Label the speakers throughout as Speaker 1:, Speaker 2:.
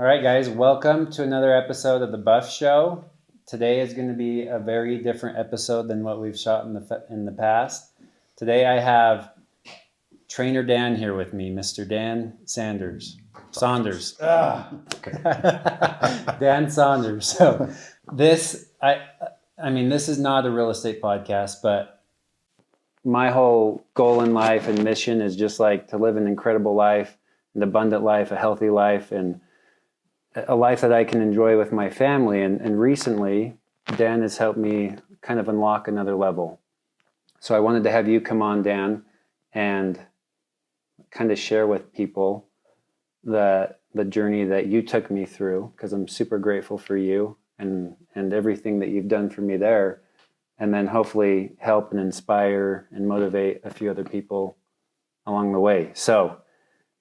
Speaker 1: All right, guys, welcome to another episode of The Buff Show. Today is going to be a very different episode than what we've shot in the past. Today I have Trainer Dan here with me, Mr. Dan Saunders. Dan Saunders. So this is not a real estate podcast, but my whole goal in life and mission is just like to live an incredible life, an abundant life, a healthy life, and a life that I can enjoy with my family. And recently, Dan has helped me kind of unlock another level. So I wanted to have you come on, Dan, and kind of share with people the journey that you took me through, because I'm super grateful for you and everything that you've done for me there, and then hopefully help and inspire and motivate a few other people along the way. So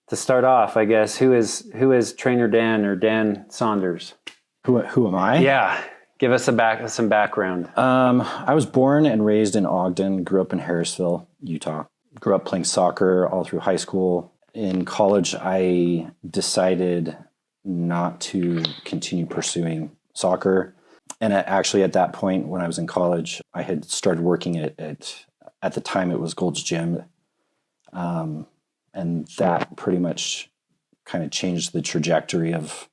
Speaker 1: to start off, I guess, who is Trainer Dan or Dan Saunders?
Speaker 2: Who am I?
Speaker 1: Yeah, give us some background.
Speaker 2: I was born and raised in Ogden, grew up in Harrisville, Utah. Grew up playing soccer all through high school. In college, I decided not to continue pursuing soccer. And actually at that point, when I was in college, I had started working at the time it was Gold's Gym. And that pretty much kind of changed the trajectory of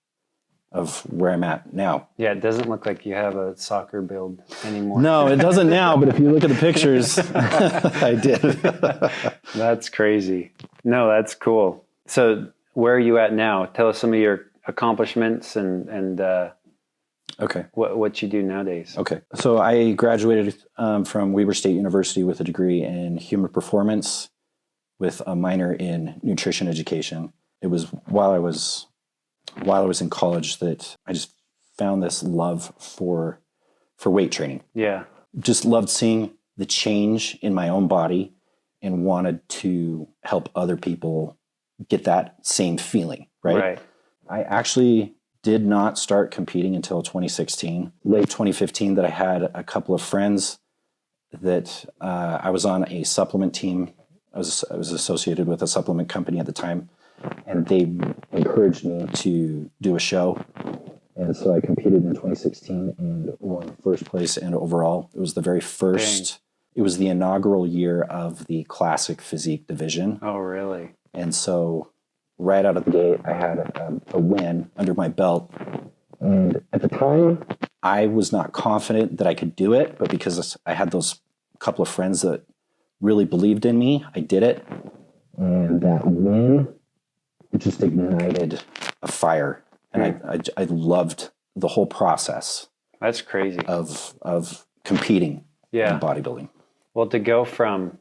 Speaker 2: where I'm at now.
Speaker 1: Yeah, it doesn't look like you have a soccer build anymore.
Speaker 2: No, it doesn't now, but if you look at the pictures, I did.
Speaker 1: That's crazy. No, that's cool. So where are you at now? Tell us some of your accomplishments and
Speaker 2: okay,
Speaker 1: what you do nowadays.
Speaker 2: Okay, so I graduated from Weber State University with a degree in human performance, with a minor in nutrition education. It was while I was in college that I just found this love for weight training.
Speaker 1: Yeah.
Speaker 2: Just loved seeing the change in my own body and wanted to help other people get that same feeling, right? I actually did not start competing until 2016. Late 2015 that I had a couple of friends that I was on a supplement team. I was associated with a supplement company at the time, and they encouraged me to do a show. And so I competed in 2016 and won first place and overall. It was the very first. Dang. It was the inaugural year of the classic physique division.
Speaker 1: Oh, really?
Speaker 2: And so right out of the gate, I had a win under my belt. And at the time, I was not confident that I could do it, but because I had those couple of friends that really believed in me, I did it. And that win, it just ignited a fire. And I loved the whole process.
Speaker 1: That's crazy.
Speaker 2: Of competing in bodybuilding.
Speaker 1: Well, to go from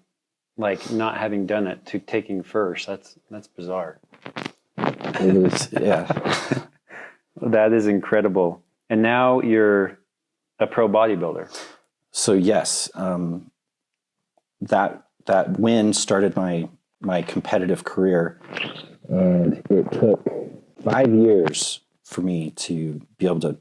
Speaker 1: like not having done it to taking first, that's bizarre.
Speaker 2: It is, yeah.
Speaker 1: That is incredible. And now you're a pro bodybuilder.
Speaker 2: So yes, that win started my competitive career, and it took 5 years for me to be able to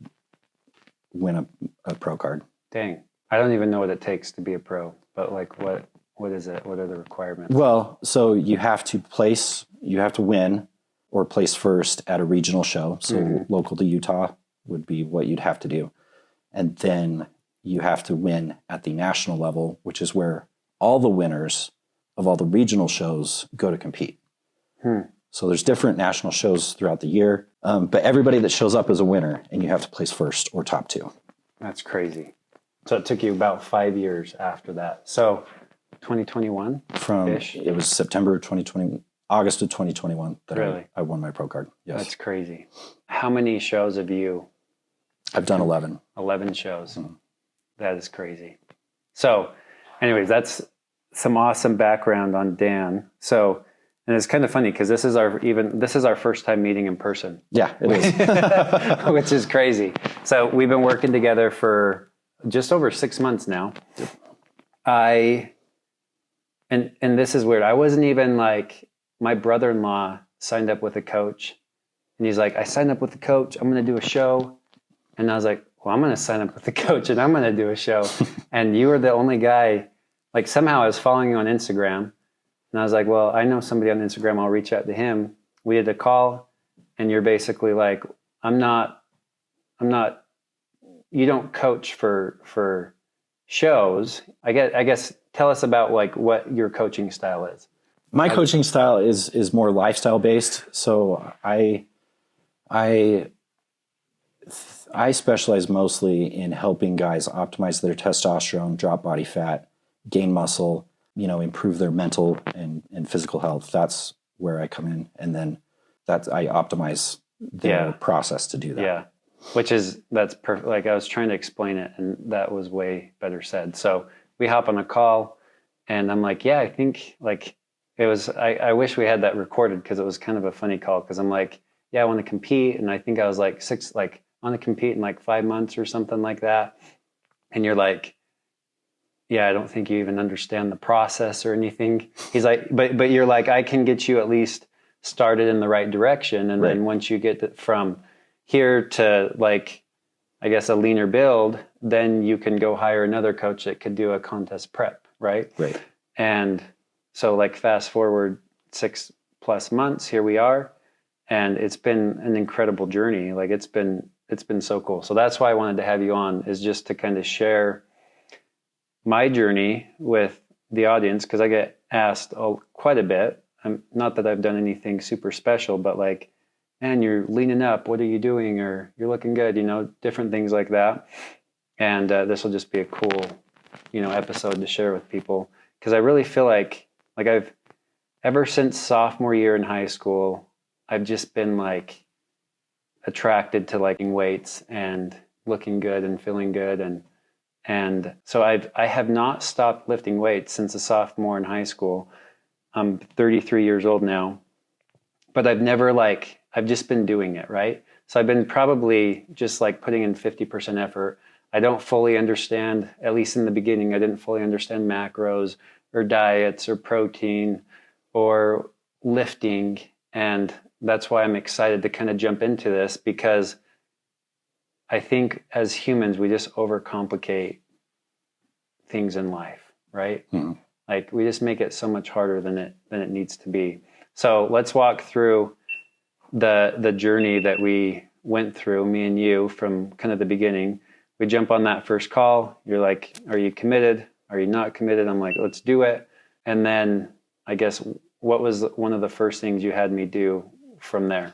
Speaker 2: win a pro card.
Speaker 1: Dang. I don't even know what it takes to be a pro, but like what is it? What are the requirements?
Speaker 2: Well, so you have to win or place first at a regional show. So local to Utah would be what you'd have to do. And then you have to win at the national level, which is where all the winners of all the regional shows go to compete. So there's different national shows throughout the year, but everybody that shows up is a winner, and you have to place first or top two.
Speaker 1: That's crazy. So it took you about 5 years after that. So 2021?
Speaker 2: It was September 2020, August of 2021 that
Speaker 1: really?
Speaker 2: I won my pro card. Yes.
Speaker 1: That's crazy. How many shows have you?
Speaker 2: I've done 11.
Speaker 1: 11 shows. That is crazy. So anyways, that's some awesome background on Dan. So, and it's kind of funny because this is our first time meeting in person.
Speaker 2: Yeah, it is.
Speaker 1: Which is crazy. So we've been working together for just over 6 months now. And this is weird. I wasn't even like, my brother-in-law signed up with a coach, and he's like, I signed up with the coach. I'm going to do a show. And I was like, well, I'm going to sign up with the coach and I'm going to do a show. And you were the only guy. Like somehow I was following you on Instagram, and I was like, well, I know somebody on Instagram. I'll reach out to him. We had a call, and you're basically like, I'm not, you don't coach for shows. I guess tell us about like what your coaching style is.
Speaker 2: My coaching style is more lifestyle based. So I specialize mostly in helping guys optimize their testosterone, drop body fat, gain muscle, improve their mental and physical health. That's where I come in. And then I optimize their process to do that.
Speaker 1: Yeah. That's perfect. Like I was trying to explain it and that was way better said. So we hop on a call and I'm like, I think like it was, I wish we had that recorded because it was kind of a funny call. Cause I'm like, I want to compete. And I think I was like I want to compete in like 5 months or something like that. And you're like, I don't think you even understand the process or anything. He's like, but you're like, I can get you at least started in the right direction. And then once you get from here to like, I guess a leaner build, then you can go hire another coach that could do a contest prep. Right. And so like fast forward 6+ months, here we are. And it's been an incredible journey. Like it's been so cool. So that's why I wanted to have you on, is just to kind of share my journey with the audience. Cause I get asked quite a bit. Not that I've done anything super special, but like, man, you're leaning up. What are you doing? Or you're looking good, different things like that. And this will just be a cool, episode to share with people. Cause I really feel like I've, ever since sophomore year in high school, I've just been like attracted to liking weights and looking good and feeling good. And so I have not stopped lifting weights since a sophomore in high school. I'm 33 years old now, but I've just been doing it. Right. So I've been probably just like putting in 50% effort. I don't fully understand, at least in the beginning, I didn't fully understand macros or diets or protein or lifting. And that's why I'm excited to kind of jump into this, because I think as humans, we just overcomplicate things in life, right? Mm-hmm. Like we just make it so much harder than it needs to be. So let's walk through the journey that we went through, me and you, from kind of the beginning. We jump on that first call. You're like, are you committed? Are you not committed? I'm like, let's do it. And then I guess what was one of the first things you had me do from there?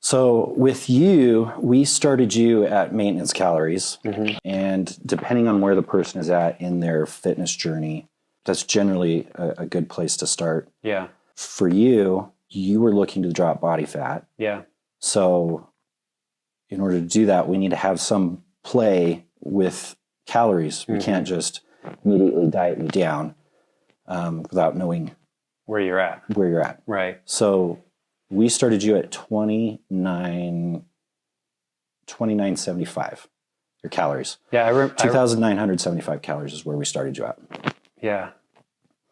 Speaker 2: So with you, we started you at maintenance calories. Mm-hmm. And depending on where the person is at in their fitness journey, that's generally a good place to start.
Speaker 1: Yeah.
Speaker 2: For you, you were looking to drop body fat.
Speaker 1: Yeah.
Speaker 2: So in order to do that, we need to have some play with calories. Mm-hmm. We can't just immediately diet you down without knowing
Speaker 1: where you're at.
Speaker 2: Right. So we started you at 2975, your calories.
Speaker 1: Yeah,
Speaker 2: 2,975 calories is where we started you at.
Speaker 1: Yeah.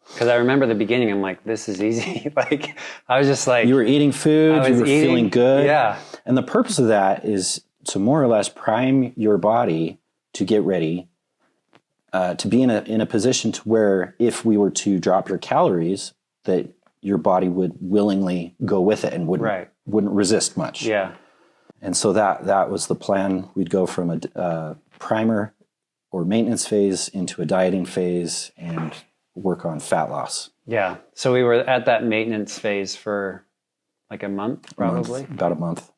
Speaker 1: Because I remember the beginning, I'm like, this is easy. Like, I was just like...
Speaker 2: You were eating food, you were feeling good.
Speaker 1: Yeah.
Speaker 2: And the purpose of that is to more or less prime your body to get ready, to be in a position to where if we were to drop your calories, that your body would willingly go with it and wouldn't resist much.
Speaker 1: Yeah.
Speaker 2: And so that was the plan. We'd go from a primer or maintenance phase into a dieting phase and work on fat loss.
Speaker 1: Yeah. So we were at that maintenance phase for like a month, probably.
Speaker 2: About a month.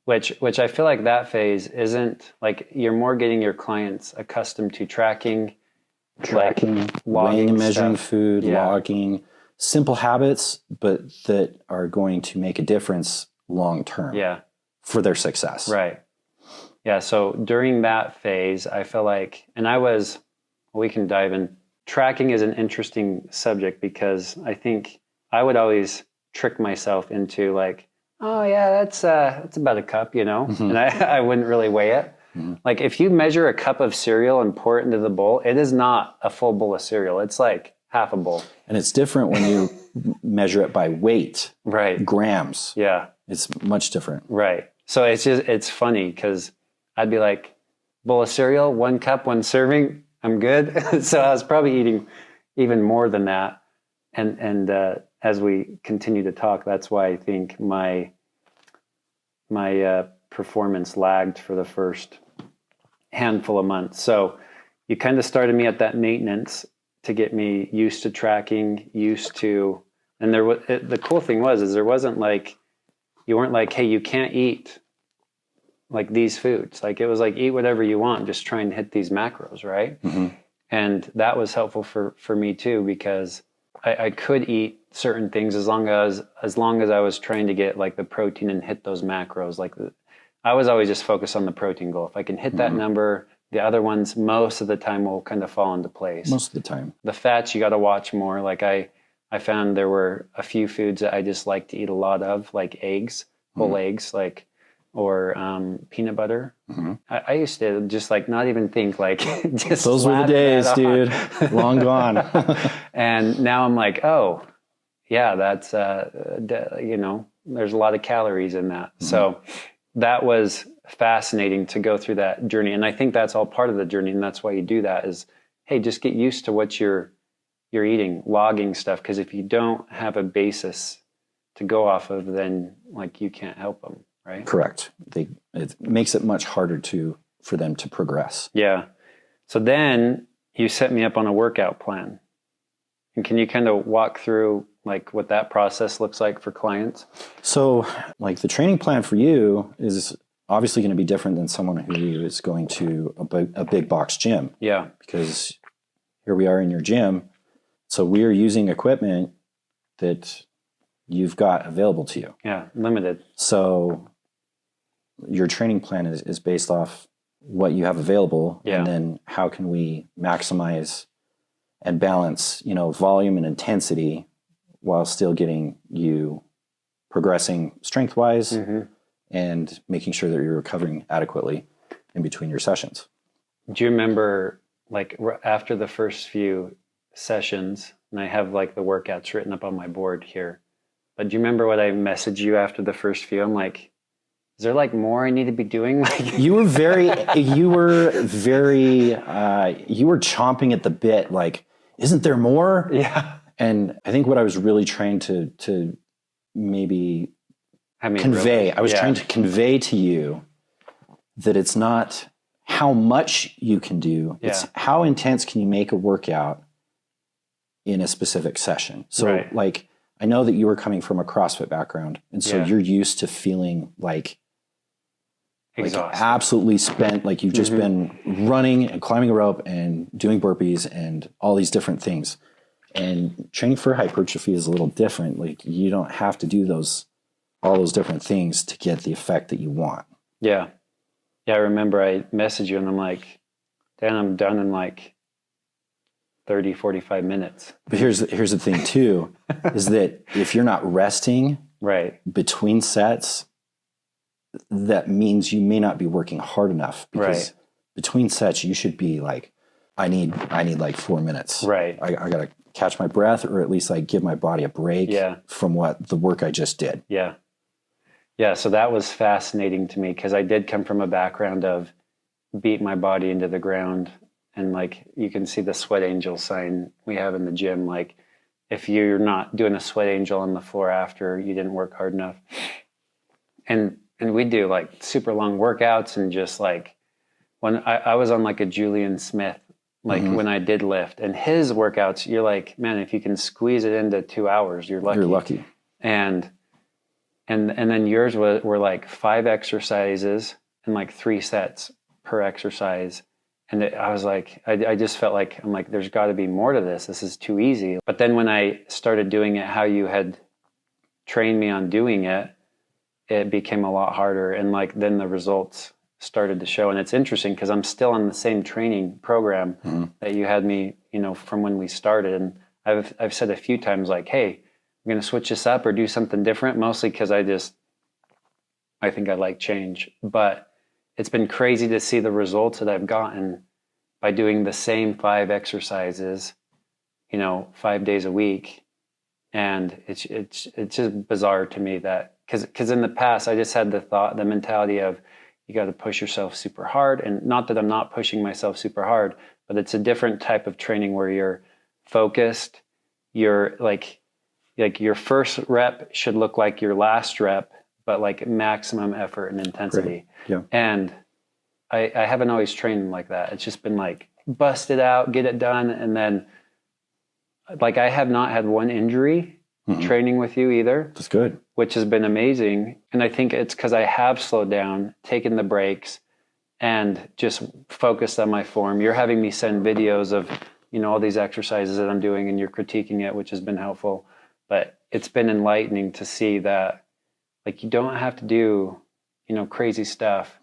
Speaker 1: Which I feel like that phase isn't like, you're more getting your clients accustomed to tracking,
Speaker 2: like weighing and measuring food, logging, simple habits, but that are going to make a difference long term.
Speaker 1: Yeah.
Speaker 2: For their success.
Speaker 1: Right. Yeah. So during that phase, I feel like, and we can dive in. Tracking is an interesting subject because I think I would always trick myself into like, oh yeah, that's about a cup, mm-hmm. and I wouldn't really weigh it. Mm-hmm. Like if you measure a cup of cereal and pour it into the bowl, it is not a full bowl of cereal. It's like half a bowl.
Speaker 2: And it's different when you measure it by weight,
Speaker 1: right?
Speaker 2: Grams.
Speaker 1: Yeah.
Speaker 2: It's much different.
Speaker 1: Right. So it's funny because I'd be like, bowl of cereal, 1 cup, 1 serving, I'm good. So I was probably eating even more than that. And as we continue to talk, that's why I think my performance lagged for the first handful of months. So you kind of started me at that maintenance to get me used to tracking, and the cool thing is there wasn't like, you weren't like, hey, you can't eat like these foods. Like it was like, eat whatever you want, just try and hit these macros, right?
Speaker 2: Mm-hmm.
Speaker 1: And that was helpful for me too, because I could eat certain things as long as I was trying to get like the protein and hit those macros. Like I was always just focused on the protein goal. If I can hit that number, the other ones most of the time will kind of fall into place.
Speaker 2: Most of the time.
Speaker 1: The fats you got to watch more. Like I found there were a few foods that I just like to eat a lot of, like eggs, whole eggs, like, or peanut butter. Mm-hmm. I used to just like not even think, like just
Speaker 2: those were the days, dude. Long gone.
Speaker 1: And now I'm like, oh yeah, that's there's a lot of calories in that. Mm-hmm. So that was fascinating to go through that journey. And I think that's all part of the journey. And that's why you do that is, hey, just get used to what you're eating, logging stuff. Because if you don't have a basis to go off of, then like you can't help them. Right?
Speaker 2: Correct. It makes it much harder for them to progress.
Speaker 1: Yeah. So then you set me up on a workout plan. And can you kind of walk through like what that process looks like for clients?
Speaker 2: So like the training plan for you is obviously going to be different than someone who is going to a big box gym.
Speaker 1: Yeah.
Speaker 2: Because here we are in your gym. So we are using equipment that you've got available to you.
Speaker 1: Yeah. Limited.
Speaker 2: So your training plan is based off what you have available, and then how can we maximize and balance, volume and intensity while still getting you progressing strength-wise and making sure that you're recovering adequately in between your sessions.
Speaker 1: Do you remember, like, after the first few sessions, and I have like the workouts written up on my board here, but do you remember what I messaged you after the first few? I'm like, is there like more I need to be doing? Like
Speaker 2: you were chomping at the bit. Like, isn't there more?
Speaker 1: Yeah.
Speaker 2: And I think what I was really trying to maybe convey, I was trying to convey to you that it's not how much you can do. It's how intense can you make a workout in a specific session. So like, I know that you were coming from a CrossFit background, and so you're used to feeling like absolutely spent, like you've just been running and climbing a rope and doing burpees and all these different things. And training for hypertrophy is a little different. Like you don't have to do all those different things to get the effect that you want.
Speaker 1: Yeah. Yeah, I remember I messaged you and I'm like, Dan, I'm done in like 30, 45 minutes.
Speaker 2: But here's the thing too, is that if you're not resting between sets, that means you may not be working hard enough, because between sets you should be like, I need like 4 minutes.
Speaker 1: Right.
Speaker 2: I got to catch my breath, or at least like give my body a break from what the work I just did.
Speaker 1: Yeah. Yeah. So that was fascinating to me, because I did come from a background of beat my body into the ground. And like, you can see the sweat angel sign we have in the gym. Like if you're not doing a sweat angel on the floor after you didn't work hard enough. And we do like super long workouts, and just like when I was on like a Julian Smith, like when I did lift, and his workouts, you're like, man, if you can squeeze it into 2 hours, you're lucky.
Speaker 2: You're lucky.
Speaker 1: And then yours were like 5 exercises and like 3 sets per exercise. And I was like, I just felt like, I'm like, there's got to be more to this. This is too easy. But then when I started doing it how you had trained me on doing it, it became a lot harder. And like, then the results started to show. And it's interesting because I'm still on the same training program that you had me, from when we started. And I've said a few times like, hey, I'm going to switch this up or do something different, mostly because I think I like change. But it's been crazy to see the results that I've gotten by doing the same 5 exercises, 5 days a week. And it's just bizarre to me that, because in the past I just had the mentality of, you got to push yourself super hard. And not that I'm not pushing myself super hard, but it's a different type of training where you're focused. You're like your first rep should look like your last rep, but like maximum effort and intensity.
Speaker 2: Right. Yeah.
Speaker 1: And I haven't always trained like that. It's just been like bust it out, get it done. And then like I have not had one injury training with you either.
Speaker 2: That's good.
Speaker 1: Which has been amazing. And I think it's because I have slowed down, taken the breaks, and just focused on my form. You're having me send videos of, you know, all these exercises that I'm doing, and you're critiquing it, which has been helpful. But it's been enlightening to see that, like, you don't have to do, you know, crazy stuff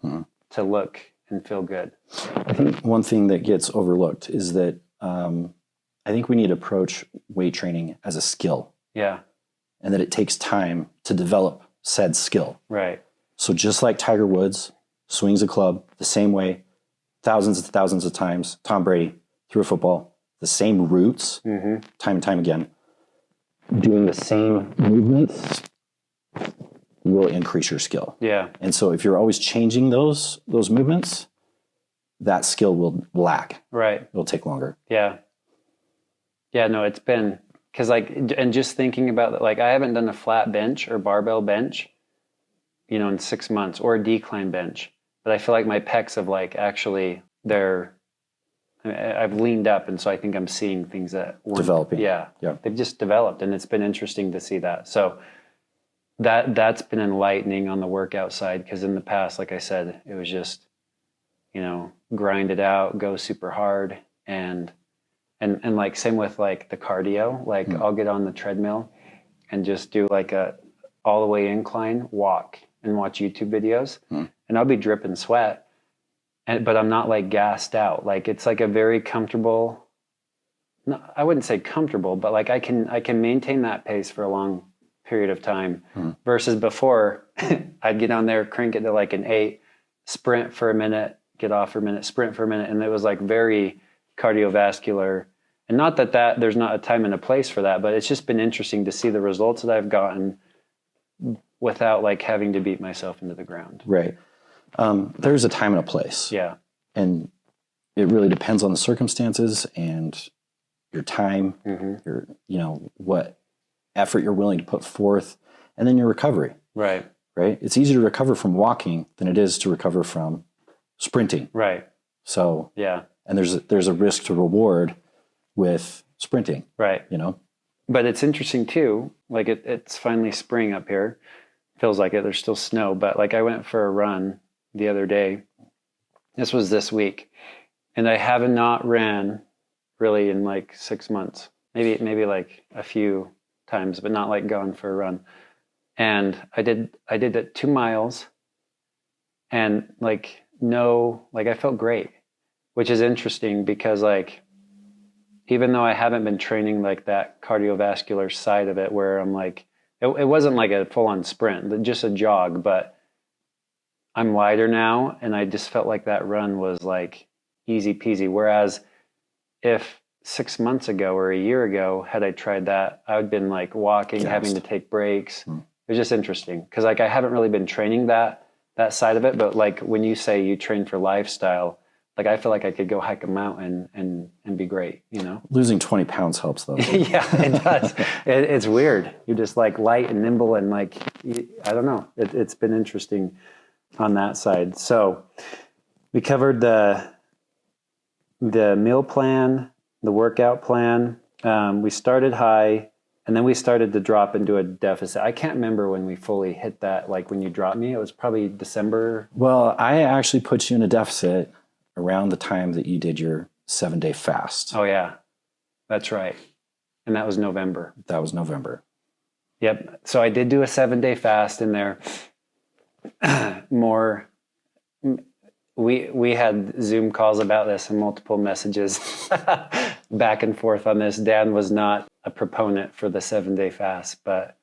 Speaker 1: to look and feel good.
Speaker 2: I think one thing that gets overlooked is that I think we need to approach weight training as a skill.
Speaker 1: Yeah.
Speaker 2: And that it takes time to develop said skill.
Speaker 1: Right.
Speaker 2: So just like Tiger Woods swings a club the same way, thousands and thousands of times, Tom Brady threw a football, the same routes, time and time again, doing the same movements will increase your skill.
Speaker 1: Yeah.
Speaker 2: And so if you're always changing those movements, that skill will lag.
Speaker 1: Right.
Speaker 2: It'll take longer.
Speaker 1: Yeah. Yeah, no, it's been, because like, and just thinking about that, like I haven't done a flat bench or barbell bench, you know, in 6 months, or a decline bench. But I feel like my pecs have like actually, I've leaned up, and so I think I'm seeing things that weren't
Speaker 2: Developing.
Speaker 1: Yeah.
Speaker 2: Yeah.
Speaker 1: They've just developed, and it's been interesting to see that. So that's been enlightening on the workout side, because in the past, like I said, it was just, you know, grind it out, go super hard, and like same with like the cardio, like I'll get on the treadmill and just do like a all the way incline walk and watch YouTube videos, and I'll be dripping sweat, but I'm not like gassed out. Like it's like a very comfortable, no, I wouldn't say comfortable, but like I can maintain that pace for a long period of time versus before I'd get on there, crank it to like an 8, sprint for a minute, get off for a minute, sprint for a minute. And it was like very cardiovascular. And not that there's not a time and a place for that, but it's just been interesting to see the results that I've gotten without like having to beat myself into the ground.
Speaker 2: Right. There's a time and a place.
Speaker 1: Yeah.
Speaker 2: And it really depends on the circumstances and your time, your, you know, what effort you're willing to put forth, and then your recovery.
Speaker 1: Right.
Speaker 2: Right. It's easier to recover from walking than it is to recover from sprinting.
Speaker 1: Right.
Speaker 2: So,
Speaker 1: yeah.
Speaker 2: And there's a risk to reward with sprinting.
Speaker 1: Right.
Speaker 2: You know,
Speaker 1: but it's interesting too. Like it's finally spring up here. Feels like it. There's still snow, but like I went for a run the other day. This was this week, and I have not ran really in like 6 months. Maybe like a few times, but not like going for a run. And I did it 2 miles, and like I felt great, which is interesting because like even though I haven't been training like that cardiovascular side of it, where I'm like, it wasn't like a full on sprint, just a jog, but I'm lighter now, and I just felt like that run was like easy peasy. Whereas if 6 months ago or a year ago, had I tried that, I would have been like walking, having to take breaks. It was just interesting because like I haven't really been training that side of it. But like when you say you train for lifestyle, like I feel like I could go hike a mountain and be great, you know?
Speaker 2: Losing 20 pounds helps though.
Speaker 1: Yeah, it does. It's weird. You're just like light and nimble, and like, I don't know. It's been interesting on that side. So we covered the meal plan, the workout plan. We started high, and then we started to drop into a deficit. I can't remember when we fully hit that, like when you dropped me. It was probably December.
Speaker 2: Well, I actually put you in a deficit around the time that you did your 7-day fast.
Speaker 1: Oh, yeah. That's right. And that was November.
Speaker 2: That was November.
Speaker 1: Yep. So I did do a 7-day fast in there. We had Zoom calls about this and multiple messages back and forth on this. Dan was not a proponent for the 7-day fast, but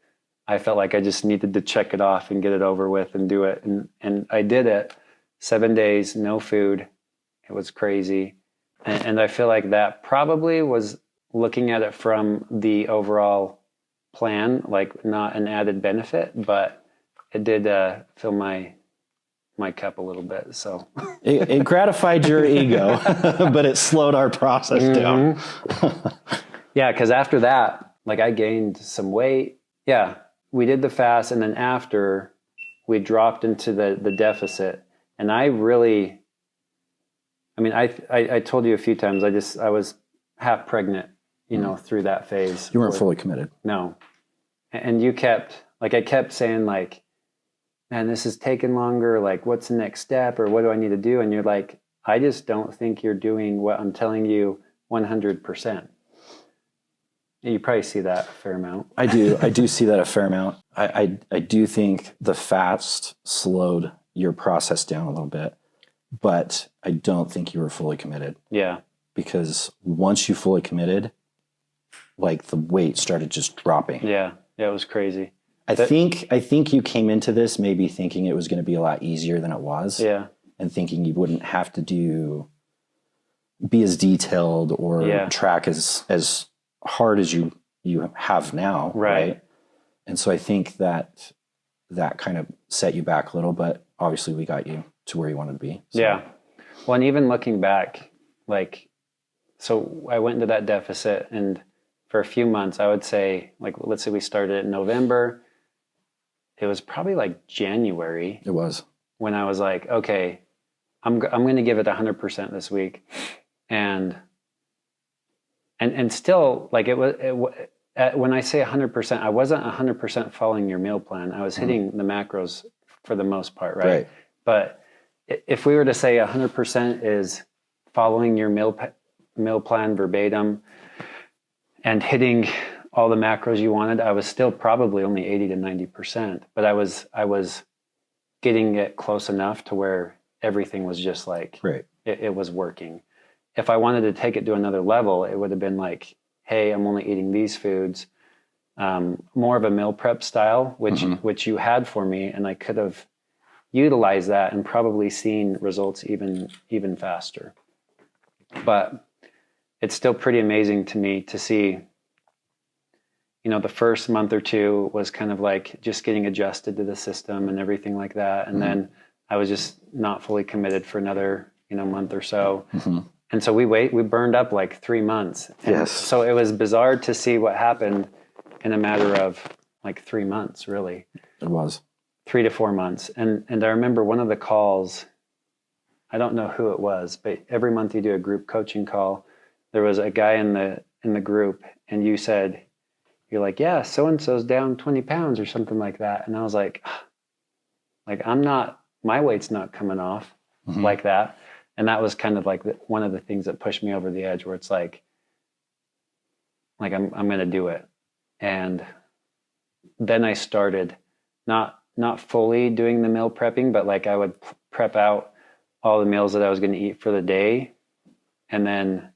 Speaker 1: I felt like I just needed to check it off and get it over with and do it. And I did it. 7 days, no food. It was crazy. And I feel like that probably was, looking at it from the overall plan, like not an added benefit, but it did fill my cup a little bit. So
Speaker 2: it gratified your ego, but it slowed our process down.
Speaker 1: Yeah, because after that, like I gained some weight. Yeah, we did the fast, and then after, we dropped into the deficit. And I told you a few times, I was half pregnant, through that phase.
Speaker 2: You weren't fully committed.
Speaker 1: No. And I kept saying like, man, this is taking longer. Like, what's the next step, or what do I need to do? And you're like, I just don't think you're doing what I'm telling you 100%. You probably see that a fair amount.
Speaker 2: I do see that a fair amount. I do think the fast slowed your process down a little bit, but I don't think you were fully committed.
Speaker 1: Yeah.
Speaker 2: Because once you fully committed, like the weight started just dropping.
Speaker 1: Yeah. Yeah, it was crazy.
Speaker 2: I think you came into this maybe thinking it was going to be a lot easier than it was.
Speaker 1: Yeah.
Speaker 2: And thinking you wouldn't have to be as detailed or track as hard as you have now. Right. And so I think that kind of set you back a little, but obviously we got you to where you wanted to be. So.
Speaker 1: Yeah. Well, and even looking back, so I went into that deficit, and for a few months, I would say, let's say we started in November. It was probably like January.
Speaker 2: It was.
Speaker 1: When I was like, okay, I'm going to give it 100% this week. And still, like when I say 100%, I wasn't 100% following your meal plan. I was hitting the macros for the most part, right? But if we were to say 100% is following your meal plan verbatim and hitting all the macros you wanted, I was still probably only 80 to 90%. But I was getting it close enough to where everything was just like, it was working. If I wanted to take it to another level, it would have been like, hey, I'm only eating these foods, more of a meal prep style, which you had for me, and I could have utilized that and probably seen results even faster. But it's still pretty amazing to me to see, the first month or two was kind of like just getting adjusted to the system and everything like that. And then I was just not fully committed for another, month or so. And so we burned up like 3 months. And so it was bizarre to see what happened in a matter of like 3 months, really.
Speaker 2: It was
Speaker 1: 3 to 4 months. And I remember one of the calls, I don't know who it was, but every month you do a group coaching call. There was a guy in the group, and you're like, yeah, so-and-so's down 20 pounds or something like that. And I was like my weight's not coming off like that. And that was kind of like one of the things that pushed me over the edge, where it's like I'm going to do it. And then I started not fully doing the meal prepping, but like I would prep out all the meals that I was going to eat for the day. And then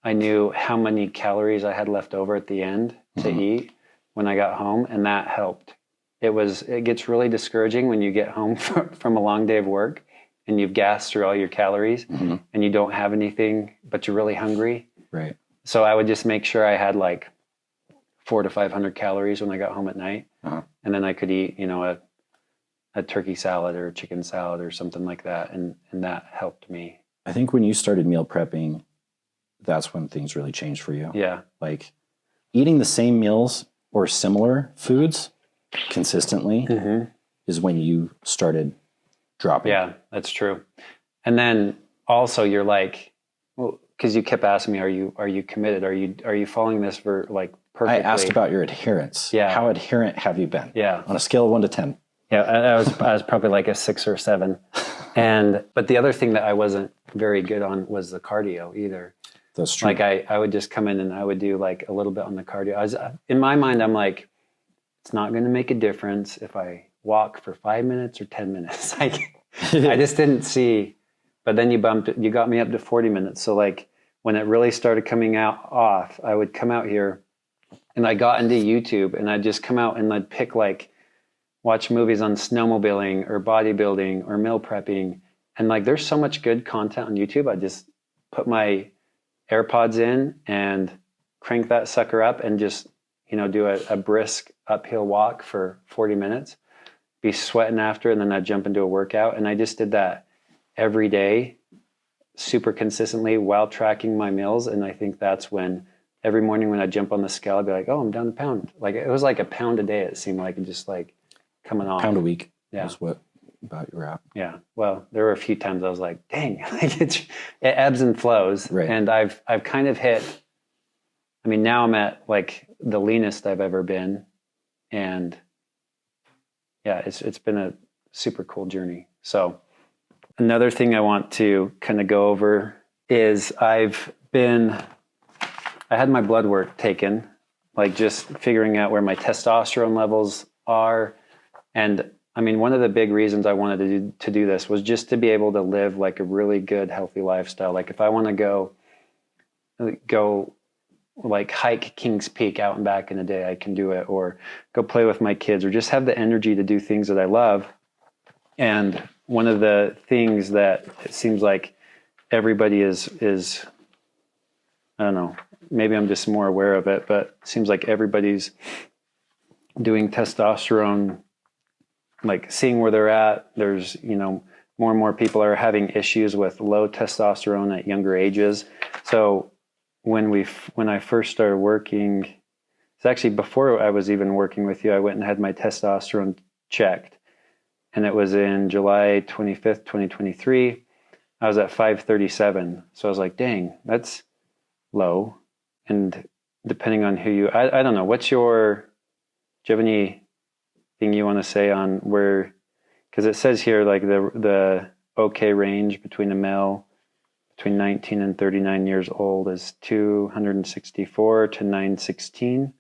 Speaker 1: I knew how many calories I had left over at the end to eat when I got home. And that helped. It gets really discouraging when you get home from a long day of work and you've gassed through all your calories and you don't have anything, but you're really hungry.
Speaker 2: Right.
Speaker 1: So I would just make sure I had like 400 to 500 calories when I got home at night. And then I could eat, a turkey salad or a chicken salad or something like that. And that helped me.
Speaker 2: I think when you started meal prepping, that's when things really changed for you.
Speaker 1: Yeah.
Speaker 2: Like eating the same meals or similar foods consistently is when you started dropping.
Speaker 1: Yeah, that's true. And then also you're like, well, because you kept asking me, are you committed? Are you following this for like perfectly?
Speaker 2: I asked about your adherence.
Speaker 1: Yeah.
Speaker 2: How adherent have you been?
Speaker 1: Yeah.
Speaker 2: On a scale of 1 to 10.
Speaker 1: Yeah, I was probably like a 6 or 7. But the other thing that I wasn't very good on was the cardio either.
Speaker 2: That's true.
Speaker 1: Like I would just come in and I would do like a little bit on the cardio. In my mind, I'm like, it's not going to make a difference if I walk for 5 minutes or 10 minutes. I just didn't see. But then you got me up to 40 minutes. So like when it really started coming off, I would come out here and I got into YouTube and I'd just come out and I'd pick watch movies on snowmobiling or bodybuilding or meal prepping. And like, there's so much good content on YouTube. I just put my AirPods in and crank that sucker up and just, do a brisk uphill walk for 40 minutes, be sweating after, and then I'd jump into a workout. And I just did that every day, super consistently while tracking my meals. And I think that's when every morning when I jump on the scale, I'd be like, oh, I'm down a pound. Like it was like a pound a day. It seemed like just like coming off.
Speaker 2: Pound a week.
Speaker 1: Yeah.
Speaker 2: is what about you're at.
Speaker 1: Yeah. Well, there were a few times I was like, dang, like it ebbs and flows.
Speaker 2: Right.
Speaker 1: And I've kind of hit, I mean, now I'm at like the leanest I've ever been. And yeah, it's been a super cool journey. So another thing I want to kind of go over is I had my blood work taken, like just figuring out where my testosterone levels are. And I mean, one of the big reasons I wanted to do this was just to be able to live like a really good, healthy lifestyle. Like if I want to go like hike Kings Peak out and back in a day, I can do it, or go play with my kids, or just have the energy to do things that I love. And one of the things that it seems like everybody is, I don't know, maybe I'm just more aware of it, but it seems like everybody's doing testosterone, like seeing where they're at. There's, more and more people are having issues with low testosterone at younger ages. So when I first started working, it's actually before I was even working with you, I went and had my testosterone checked. And it was in July 25th, 2023. I was at 537. So I was like, dang, that's low. And depending on who I don't know, do you have anything you want to say on where, because it says here like the okay range between a male between 19 and 39 years old is 264 to 916.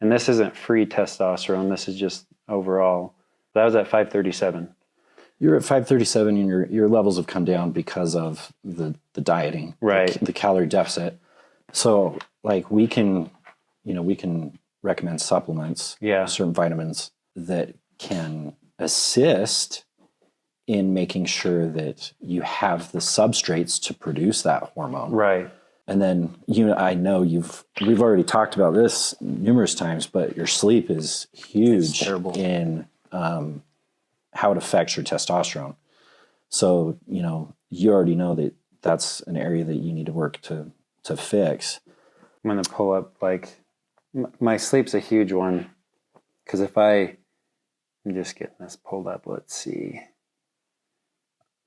Speaker 1: And this isn't free testosterone. This is just overall. That was at 537.
Speaker 2: You're at 537 and your levels have come down because of the dieting,
Speaker 1: right?
Speaker 2: The calorie deficit. So like we can recommend supplements, certain vitamins that can assist in making sure that you have the substrates to produce that hormone.
Speaker 1: Right.
Speaker 2: And then I know we've already talked about this numerous times, but your sleep is huge in how it affects your testosterone. So, you already know that that's an area that you need to work to fix.
Speaker 1: I'm going to pull up, like, my sleep's a huge one. Because I'm just getting this pulled up. Let's see.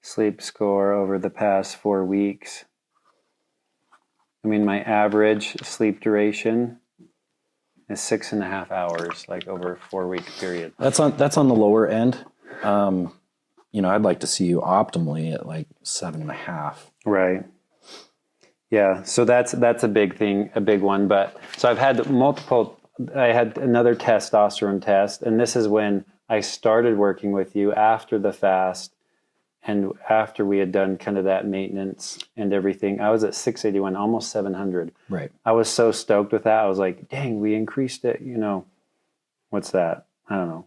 Speaker 1: Sleep score over the past 4 weeks. I mean, my average sleep duration is 6.5 hours, like over a 4-week period.
Speaker 2: That's on the lower end. I'd like to see you optimally at like 7.5.
Speaker 1: Right. Yeah. So that's a big thing, a big one. But so I had another testosterone test, and this is when I started working with you after the fast and after we had done kind of that maintenance and everything. I was at 681, almost 700.
Speaker 2: Right.
Speaker 1: I was so stoked with that. I was like, dang, we increased it, what's that? I don't know,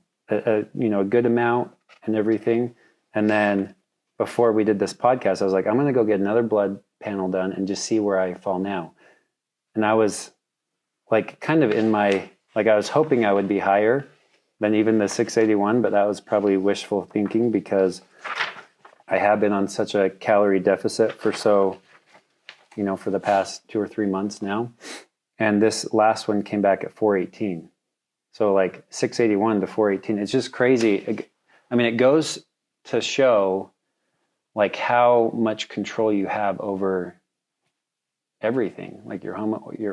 Speaker 1: a good amount and everything. And then before we did this podcast, I was like, I'm going to go get another blood panel done and just see where I fall now. And I was like kind of I was hoping I would be higher than even the 681, but that was probably wishful thinking because I have been on such a calorie deficit for the past 2 or 3 months now. And this last one came back at 418. So like 681 to 418, it's just crazy. I mean, it goes to show like how much control you have over everything, like your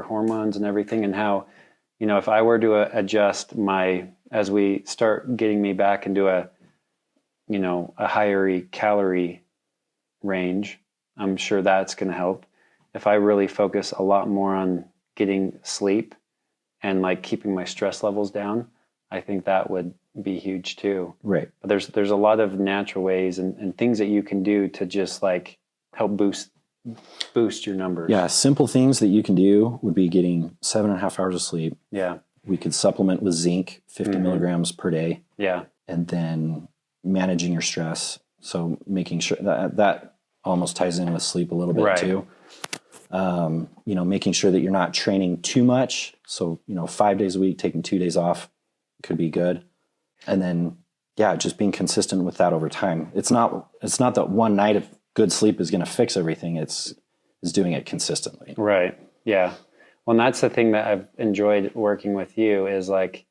Speaker 1: hormones and everything, and how, if I were to adjust as we start getting me back into a higher calorie range, I'm sure that's going to help. If I really focus a lot more on getting sleep and like keeping my stress levels down, I think that would be huge too.
Speaker 2: Right.
Speaker 1: But there's a lot of natural ways and things that you can do to just like help boost your numbers.
Speaker 2: Yeah. Simple things that you can do would be getting 7.5 hours of sleep.
Speaker 1: Yeah.
Speaker 2: We could supplement with zinc, 50 milligrams per day.
Speaker 1: Yeah.
Speaker 2: And then managing your stress. So making sure that almost ties in with sleep a little bit too. Making sure that you're not training too much. So, 5 days a week, taking 2 days off could be good. And then, just being consistent with that over time. It's not that one night of good sleep is going to fix everything. It's doing it consistently.
Speaker 1: Right. Yeah. Well, and that's the thing that I've enjoyed working with you is like,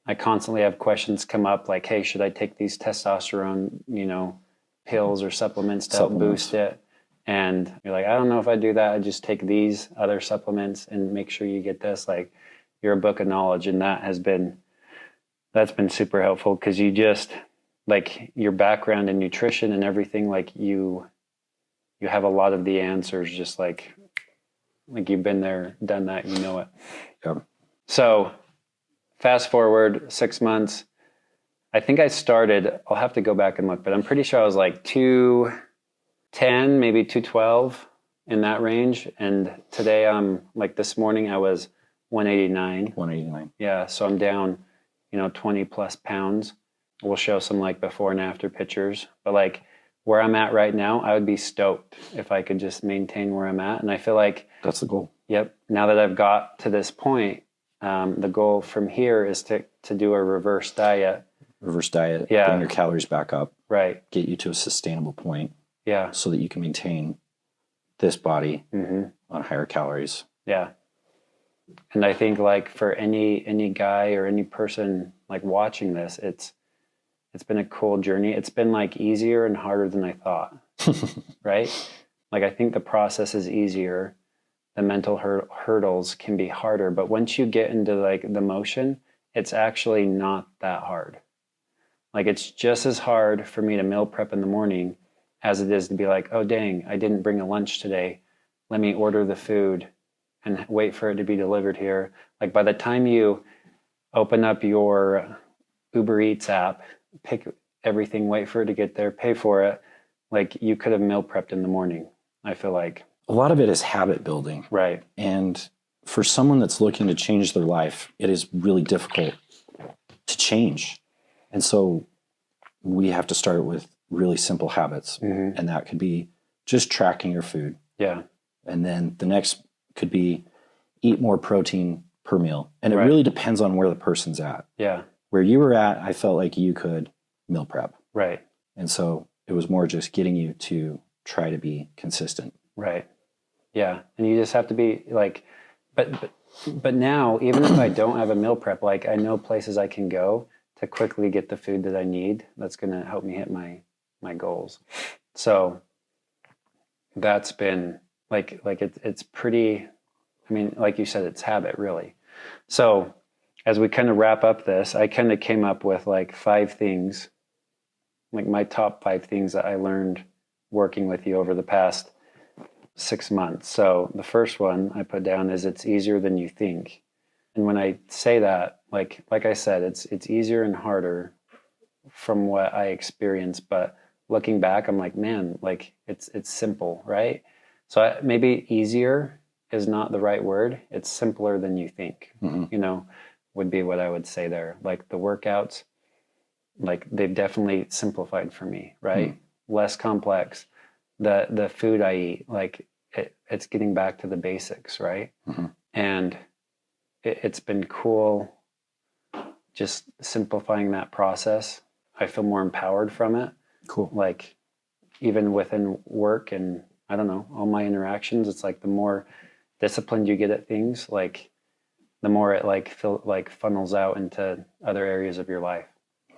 Speaker 1: I constantly have questions come up like, hey, should I take these testosterone, pills or supplements to help boost it? And you're like, I don't know if I do that. I just take these other supplements and make sure you get this. Like, you're a book of knowledge. And that's been super helpful, because you just, like, your background in nutrition and everything, like you have a lot of the answers, just like you've been there, done that, it.
Speaker 2: Yep.
Speaker 1: So fast forward 6 months, I think I started, I'll have to go back and look, but I'm pretty sure I was like 210, maybe 212 in that range. And today I'm like, this morning I was 189.
Speaker 2: 189.
Speaker 1: Yeah. So I'm down, 20 plus pounds. We'll show some like before and after pictures, but like where I'm at right now, I would be stoked if I could just maintain where I'm at. And I feel like
Speaker 2: that's the goal.
Speaker 1: Yep. Now that I've got to this point, the goal from here is to do a reverse diet.
Speaker 2: Yeah. Bring your calories back up.
Speaker 1: Right.
Speaker 2: Get you to a sustainable point.
Speaker 1: Yeah.
Speaker 2: So that you can maintain this body on higher calories.
Speaker 1: Yeah. And I think like for any guy or any person like watching this, it's been a cool journey. It's been like easier and harder than I thought. Right? Like, I think the process is easier. The mental hurdles can be harder, but once you get into like the motion, it's actually not that hard. Like, it's just as hard for me to meal prep in the morning as it is to be like, oh dang, I didn't bring a lunch today. Let me order the food and wait for it to be delivered here. Like, by the time you open up your Uber Eats app, pick everything, wait for it to get there, pay for it, like, you could have meal prepped in the morning, I feel like.
Speaker 2: A lot of it is habit building.
Speaker 1: Right.
Speaker 2: And for someone that's looking to change their life, it is really difficult to change. And so we have to start with really simple habits. And that could be just tracking your food.
Speaker 1: Yeah.
Speaker 2: And then the next could be eat more protein per meal. And it really depends on where the person's at.
Speaker 1: Yeah.
Speaker 2: Where you were at, I felt like you could meal prep.
Speaker 1: Right.
Speaker 2: And so it was more just getting you to try to be consistent.
Speaker 1: Right. Yeah. And you just have to be like, but now, even if I don't have a meal prep, like, I know places I can go to quickly get the food that I need that's going to help me hit my goals. So that's been like it's pretty, I mean, like you said, it's habit, really. So as we kind of wrap up this, I kind of came up with like 5 things, like my top 5 things that I learned working with you over the past 6 months. So the first one I put down is, it's easier than you think. And when I say that, like I said, it's easier and harder from what I experienced, but looking back, I'm like, man, like it's simple, right? So maybe easier is not the right word. It's simpler than you think, would be what I would say there. Like, the workouts, like, they've definitely simplified for me, right? Less complex. The food I eat, like, it's getting back to the basics, right? And it's been cool just simplifying that process. I feel more empowered from it.
Speaker 2: Cool.
Speaker 1: Like, even within work and, I don't know, all my interactions, it's like the more disciplined you get at things, like, the more it like funnels out into other areas of your life.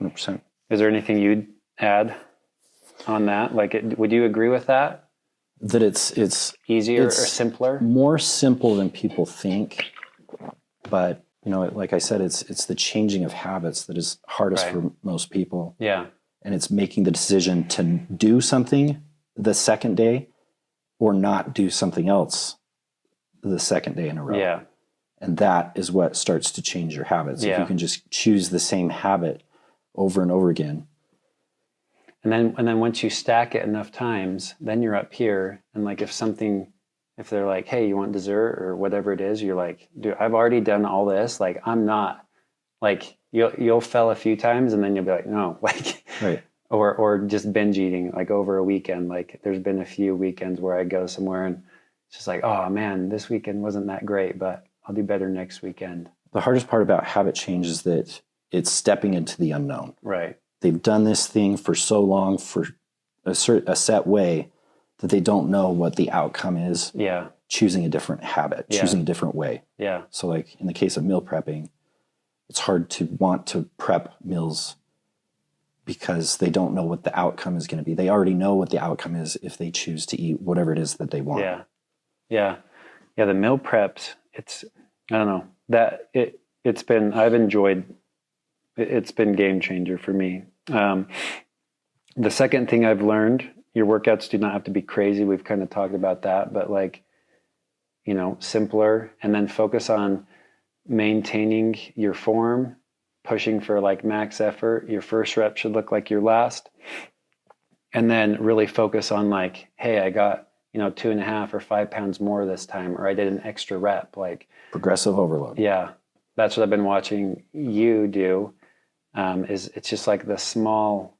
Speaker 2: 100%.
Speaker 1: Is there anything you'd add on that? Like, would you agree with that?
Speaker 2: That it's
Speaker 1: easier or simpler?
Speaker 2: More simple than people think. But, like I said, it's the changing of habits that is hardest for most people.
Speaker 1: Yeah.
Speaker 2: And it's making the decision to do something the second day or not do something else the second day in a row.
Speaker 1: Yeah.
Speaker 2: And that is what starts to change your habits.
Speaker 1: Yeah.
Speaker 2: If you can just choose the same habit over and over again.
Speaker 1: And then once you stack it enough times, then you're up here. And like, if they're like, hey, you want dessert or whatever it is, you're like, dude, I've already done all this. Like, I'm not, like, you'll fail a few times and then you'll be like, no, like,
Speaker 2: right.
Speaker 1: Or just binge eating, like, over a weekend. Like, there's been a few weekends where I go somewhere and it's just like, oh man, this weekend wasn't that great, but I'll do better next weekend.
Speaker 2: The hardest part about habit change is that it's stepping into the unknown.
Speaker 1: Right.
Speaker 2: They've done this thing for so long for a set way that they don't know what the outcome is.
Speaker 1: Yeah.
Speaker 2: Choosing a different habit, choosing a different way.
Speaker 1: Yeah.
Speaker 2: So like in the case of meal prepping, it's hard to want to prep meals because they don't know what the outcome is going to be. They already know what the outcome is if they choose to eat whatever it is that they want.
Speaker 1: Yeah. Yeah. Yeah. The meal preps, I don't know, that it's been, I've enjoyed, it's been game changer for me. The second thing I've learned, your workouts do not have to be crazy. We've kind of talked about that, but like, simpler, and then focus on maintaining your form, pushing for like max effort. Your first rep should look like your last. And then really focus on like, hey, I got, 2.5 or 5 pounds more this time, or I did an extra rep, like
Speaker 2: progressive overload.
Speaker 1: Yeah. That's what I've been watching you do. It's just like the small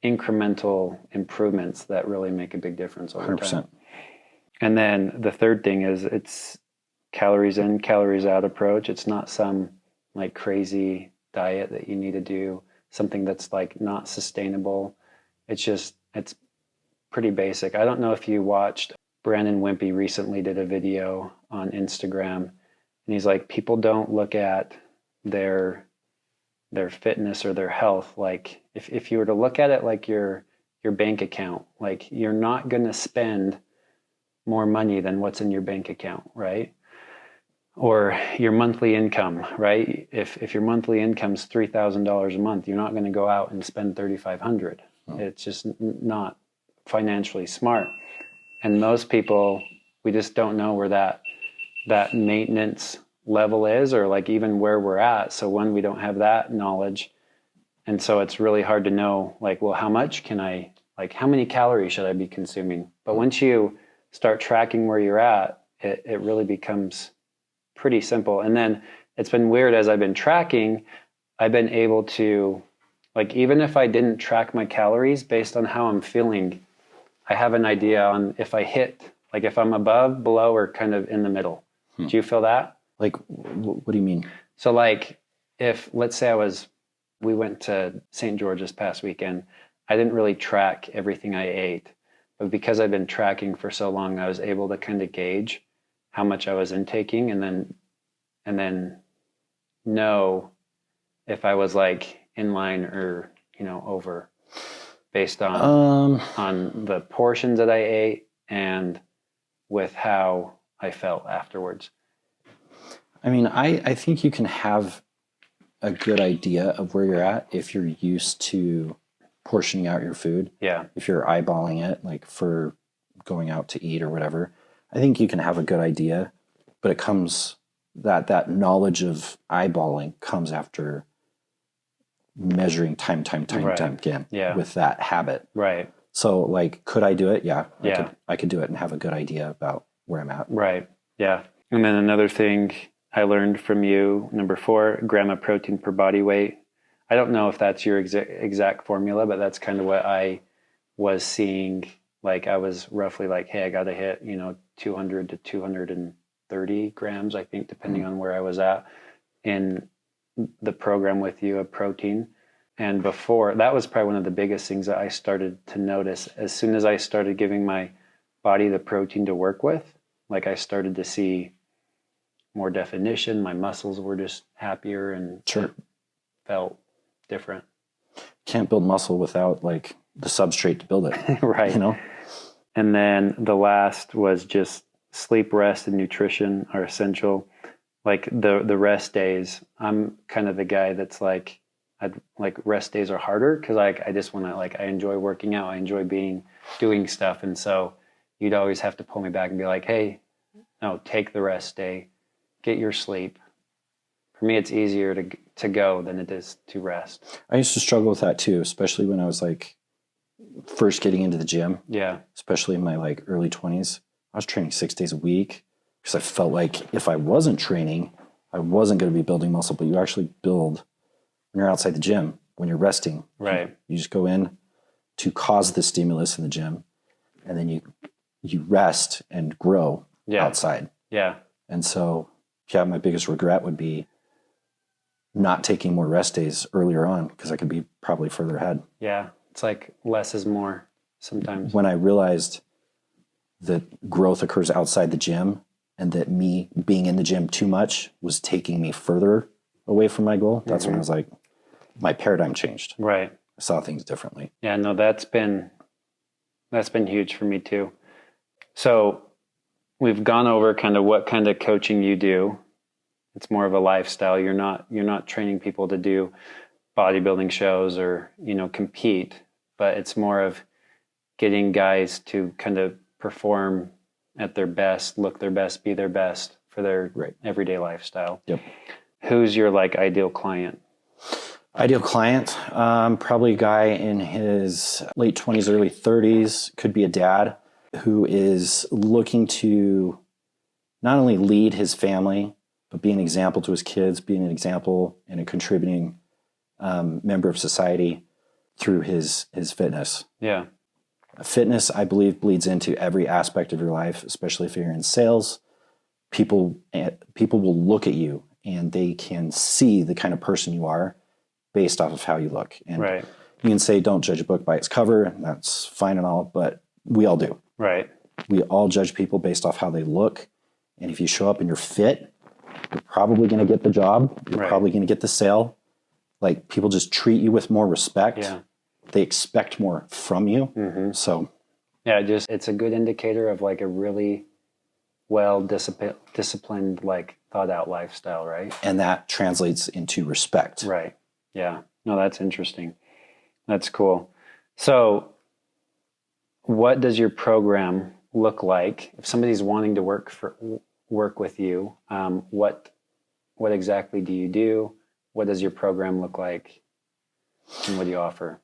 Speaker 1: incremental improvements that really make a big difference over
Speaker 2: 100%.
Speaker 1: time. And then the third thing is it's calories in, calories out approach. It's not some like crazy diet that you need to do, something that's like not sustainable. It's pretty basic. I don't know if you watched, Brandon Wimpy recently did a video on Instagram, and he's like, people don't look at their fitness or their health. Like if you were to look at it like your bank account, like you're not going to spend more money than what's in your bank account, right? Or your monthly income, right? If your monthly income's $3,000 a month, you're not going to go out and spend $3,500. It's just not financially smart. And most people, we just don't know where that maintenance level is, or like even where we're at. So when we don't have that knowledge, and so it's really hard to know like, well, how much can I, like how many calories should I be consuming? But once you start tracking where you're at, it really becomes pretty simple. And then it's been weird, as I've been tracking, I've been able to, like, even if I didn't track my calories based on how I'm feeling, I have an idea on if I hit, like if I'm above, below, or kind of in the middle. Do you feel that?
Speaker 2: Like, what do you mean?
Speaker 1: So like if, let's say we went to St. George this past weekend, I didn't really track everything I ate, but because I've been tracking for so long, I was able to kind of gauge how much I was intaking, and then know if I was like in line or, over, based on the portions that I ate and with how I felt afterwards.
Speaker 2: I mean, I think you can have a good idea of where you're at if you're used to portioning out your food.
Speaker 1: Yeah.
Speaker 2: If you're eyeballing it, like for going out to eat or whatever, I think you can have a good idea, but it comes, that knowledge of eyeballing comes after measuring time again with that habit.
Speaker 1: Right.
Speaker 2: So like, could I do it? Yeah.
Speaker 1: Yeah.
Speaker 2: I could do it and have a good idea about where I'm at.
Speaker 1: Right. Yeah. And then another thing I learned from you, number 4, gram of protein per body weight. I don't know if that's your exact formula, but that's kind of what I was seeing. Like I was roughly like, hey, I got to hit, 200 to 230 grams, I think, depending on where I was at in the program with you of protein. And before, that was probably one of the biggest things that I started to notice. As soon as I started giving my body the protein to work with, like I started to see more definition. My muscles were just happier and felt different.
Speaker 2: Can't build muscle without like the substrate to build it.
Speaker 1: Right. And then the last was just sleep, rest, and nutrition are essential. Like the rest days, I'm kind of the guy that's like, rest days are harder because I just want to, I enjoy working out. I enjoy doing stuff. And so you'd always have to pull me back and be like, hey, no, take the rest day, get your sleep. For me, it's easier to go than it is to rest.
Speaker 2: I used to struggle with that too, especially when I was first getting into the gym.
Speaker 1: Yeah.
Speaker 2: Especially in my early 20s. I was training 6 days a week because I felt like if I wasn't training, I wasn't going to be building muscle. But you actually build when you're outside the gym, when you're resting.
Speaker 1: Right.
Speaker 2: You just go in to cause the stimulus in the gym, and then you rest and grow outside.
Speaker 1: Yeah.
Speaker 2: And so, my biggest regret would be not taking more rest days earlier on because I could be probably further ahead.
Speaker 1: Yeah. It's like less is more sometimes.
Speaker 2: When I realized that growth occurs outside the gym and that me being in the gym too much was taking me further away from my goal, that's when I was like, my paradigm changed.
Speaker 1: Right.
Speaker 2: I saw things differently.
Speaker 1: Yeah, no, that's been huge for me too. So we've gone over kind of what kind of coaching you do. It's more of a lifestyle. You're not training people to do bodybuilding shows or, compete, but it's more of getting guys to kind of perform at their best, look their best, be their best for their everyday lifestyle.
Speaker 2: Yep.
Speaker 1: Who's your ideal client?
Speaker 2: Ideal client, probably a guy in his late 20s, early 30s, could be a dad who is looking to not only lead his family, but be an example to his kids, being an example and a contributing member of society through his fitness.
Speaker 1: Yeah.
Speaker 2: Fitness, I believe, bleeds into every aspect of your life, especially if you're in sales. People will look at you and they can see the kind of person you are based off of how you look. And you can say, don't judge a book by its cover. And that's fine and all, but we all do.
Speaker 1: Right.
Speaker 2: We all judge people based off how they look. And if you show up and you're fit, you're probably going to get the job. You're probably going to get the sale. Like, people just treat you with more respect. Yeah. They expect more from you. Mm-hmm. So,
Speaker 1: yeah, it's a good indicator of a really well disciplined, thought out lifestyle, right?
Speaker 2: And that translates into respect.
Speaker 1: Right. Yeah. No, that's interesting. That's cool. So what does your program look like if somebody's wanting to work with you? What exactly do you do? What does your program look like? And what do you offer?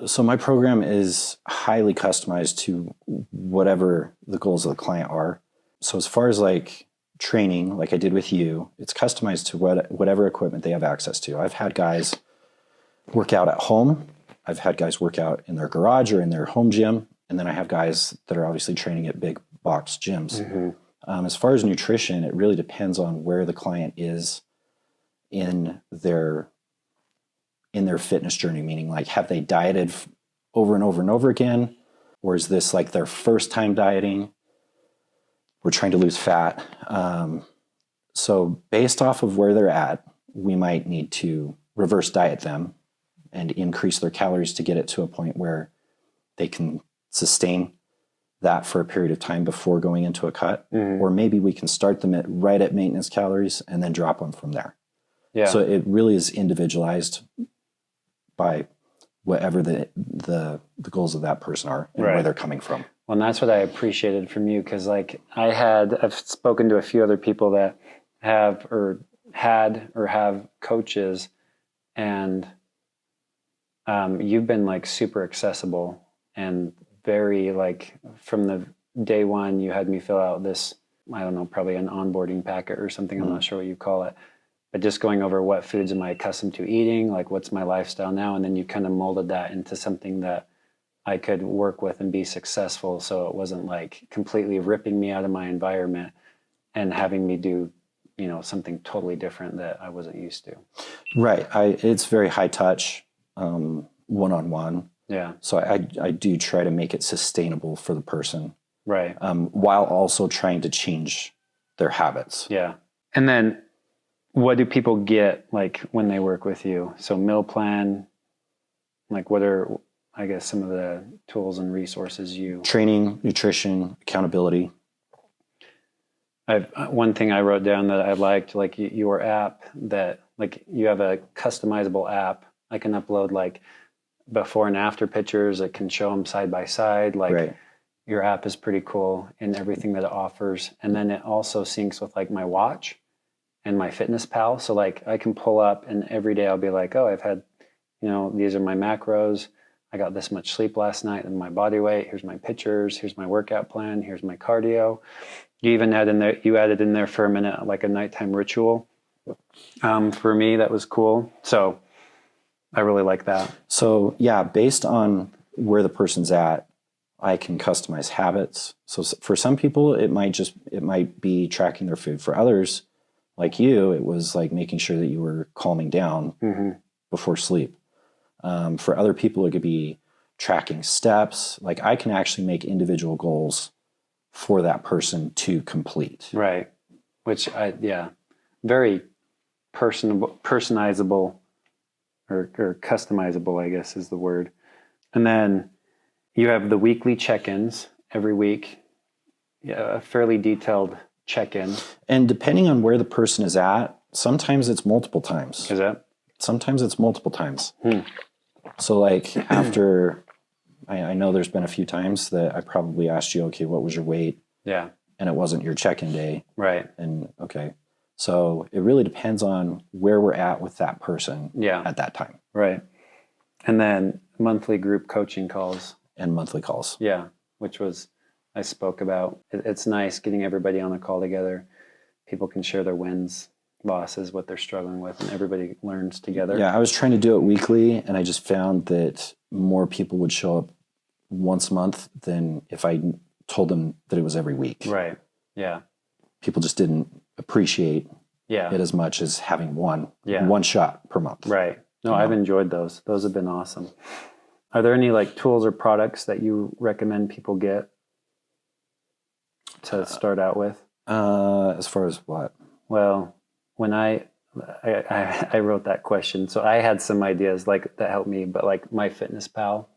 Speaker 2: So my program is highly customized to whatever the goals of the client are. So as far as training, like I did with you, it's customized to whatever equipment they have access to. I've had guys work out at home. I've had guys work out in their garage or in their home gym. And then I have guys that are obviously training at big box gyms. Mm-hmm. As far as nutrition, it really depends on where the client is in their fitness journey, meaning have they dieted over and over and over again? Or is this their first time dieting? We're trying to lose fat. So based off of where they're at, we might need to reverse diet them and increase their calories to get it to a point where they can sustain that for a period of time before going into a cut. Mm-hmm. Or maybe we can start them right at maintenance calories and then drop them from there. Yeah. So it really is individualized by whatever the goals of that person are and where they're coming from.
Speaker 1: Well, and that's what I appreciated from you, because I've spoken to a few other people that have or have coaches, and you've been super accessible and very from the day one you had me fill out this, I don't know, probably an onboarding packet or something. I'm not sure what you call it. But just going over what foods am I accustomed to eating, what's my lifestyle now, and then you kind of molded that into something that I could work with and be successful. So it wasn't completely ripping me out of my environment and having me do, something totally different that I wasn't used to.
Speaker 2: Right. It's very high touch, one-on-one.
Speaker 1: Yeah.
Speaker 2: So I do try to make it sustainable for the person.
Speaker 1: Right.
Speaker 2: While also trying to change their habits.
Speaker 1: Yeah. And then what do people get when they work with you? So meal plan, what are, I guess, some of the tools and resources you...
Speaker 2: Training, nutrition, accountability.
Speaker 1: One thing I wrote down that I liked, your app, that you have a customizable app. I can upload before and after pictures. I can show them side by side. Your app is pretty cool in everything that it offers. And then it also syncs with my watch and my Fitness Pal. So I can pull up and every day I'll be oh, I've had, these are my macros. I got this much sleep last night and my body weight. Here's my pictures. Here's my workout plan. Here's my cardio. You even added in there for a minute, a nighttime ritual. For me, that was cool. So I really like that.
Speaker 2: So yeah, based on where the person's at, I can customize habits. So for some people, it might be tracking their food. For others, like you, it was making sure that you were calming down before sleep. For other people, it could be tracking steps. I can actually make individual goals for that person to complete.
Speaker 1: Right. Which very personalizable or customizable, I guess is the word. And then you have the weekly check-ins every week, a fairly detailed check-in.
Speaker 2: And depending on where the person is at, sometimes it's multiple times.
Speaker 1: Is that?
Speaker 2: Sometimes it's multiple times. So like after, I know there's been a few times that I probably asked you, okay, what was your weight?
Speaker 1: Yeah.
Speaker 2: And it wasn't your check-in day.
Speaker 1: Right.
Speaker 2: And okay. So it really depends on where we're at with that person at that time.
Speaker 1: Right. And then monthly group coaching calls.
Speaker 2: And monthly calls.
Speaker 1: Yeah. Which I spoke about. It's nice getting everybody on a call together. People can share their wins, losses, what they're struggling with, and everybody learns together.
Speaker 2: Yeah. I was trying to do it weekly, and I just found that more people would show up once a month than if I told them that it was every week.
Speaker 1: Right. Yeah.
Speaker 2: People just didn't appreciate
Speaker 1: it
Speaker 2: as much as having one shot per month.
Speaker 1: Right. No, I've enjoyed those. Those have been awesome. Are there any like tools or products that you recommend people get to start out with?
Speaker 2: As far as what?
Speaker 1: Well, when I wrote that question, so I had some ideas like that helped me, but like MyFitnessPal.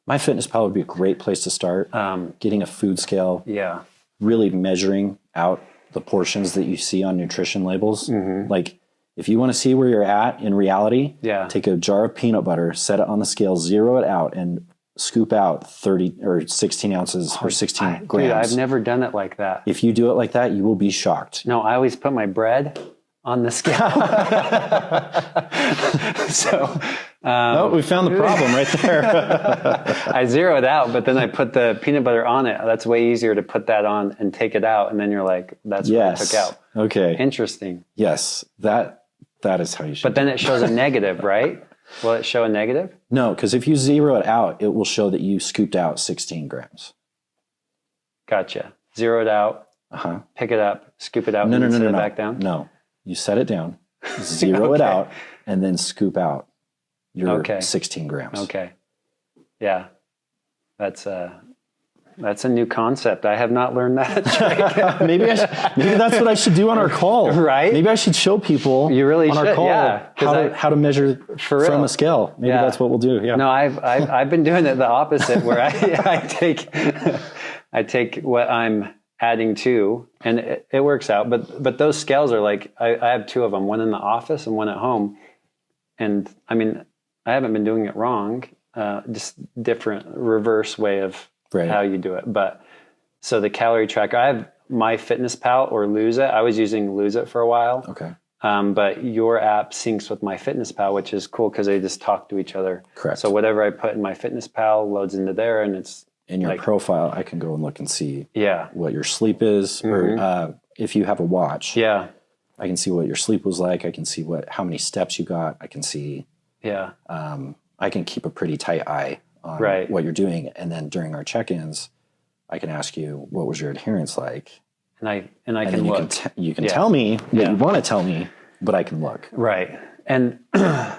Speaker 2: MyFitnessPal would be a great place to start. Getting a food scale.
Speaker 1: Yeah.
Speaker 2: Really measuring out the portions that you see on nutrition labels. Like if you want to see where you're at in reality, take a jar of peanut butter, set it on the scale, zero it out, and scoop out 30 or 16 ounces or 16 grams.
Speaker 1: Dude, I've never done it like that.
Speaker 2: If you do it like that, you will be shocked.
Speaker 1: No, I always put my bread on the scale. So...
Speaker 2: we found the problem right there.
Speaker 1: I zero it out, but then I put the peanut butter on it. That's way easier to put that on and take it out. And then you're like, that's what I took out.
Speaker 2: Okay.
Speaker 1: Interesting.
Speaker 2: Yes. That is how you should.
Speaker 1: But then it shows a negative, right? Will it show a negative?
Speaker 2: No, because if you zero it out, it will show that you scooped out 16 grams.
Speaker 1: Gotcha. Zero it out, pick it up, scoop it out, and set it back down?
Speaker 2: No. You set it down, zero it out, and then scoop out your 16 grams.
Speaker 1: Okay. Yeah. That's a new concept. I have not learned that.
Speaker 2: maybe that's what I should do on our call.
Speaker 1: Right?
Speaker 2: Maybe I should show people
Speaker 1: you really
Speaker 2: on
Speaker 1: should,
Speaker 2: our call how to measure from a scale. Maybe that's what we'll do. Yeah.
Speaker 1: No, I've been doing it the opposite where I take what I'm adding to, and it works out. But those scales are like I have two of them, one in the office and one at home. And I mean, I haven't been doing it wrong, just different reverse way of how you do it. But so the calorie tracker, I have MyFitnessPal or Lose It. I was using Lose It for a while.
Speaker 2: Okay.
Speaker 1: But your app syncs with MyFitnessPal, which is cool because they just talk to each other.
Speaker 2: Correct.
Speaker 1: So whatever I put in MyFitnessPal loads into there, and it's
Speaker 2: in your profile. I can go and look and see what your sleep is, or if you have a watch.
Speaker 1: Yeah.
Speaker 2: I can see what your sleep was like. I can see how many steps you got. I can see.
Speaker 1: Yeah.
Speaker 2: I can keep a pretty tight eye on what you're doing, and then during our check-ins, I can ask you what was your adherence like,
Speaker 1: and I can look.
Speaker 2: You can tell me what you want to tell me, but I can look.
Speaker 1: Right. And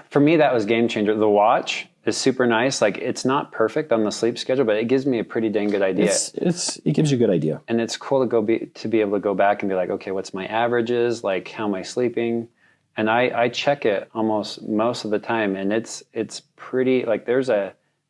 Speaker 1: for me, that was game changer. The watch is super nice. Like it's not perfect on the sleep schedule, but it gives me a pretty dang good idea.
Speaker 2: It gives you a good idea,
Speaker 1: and it's cool to be able to go back and be like, okay, what's my averages? Like how am I sleeping? And I check it almost most of the time, and it's pretty like there's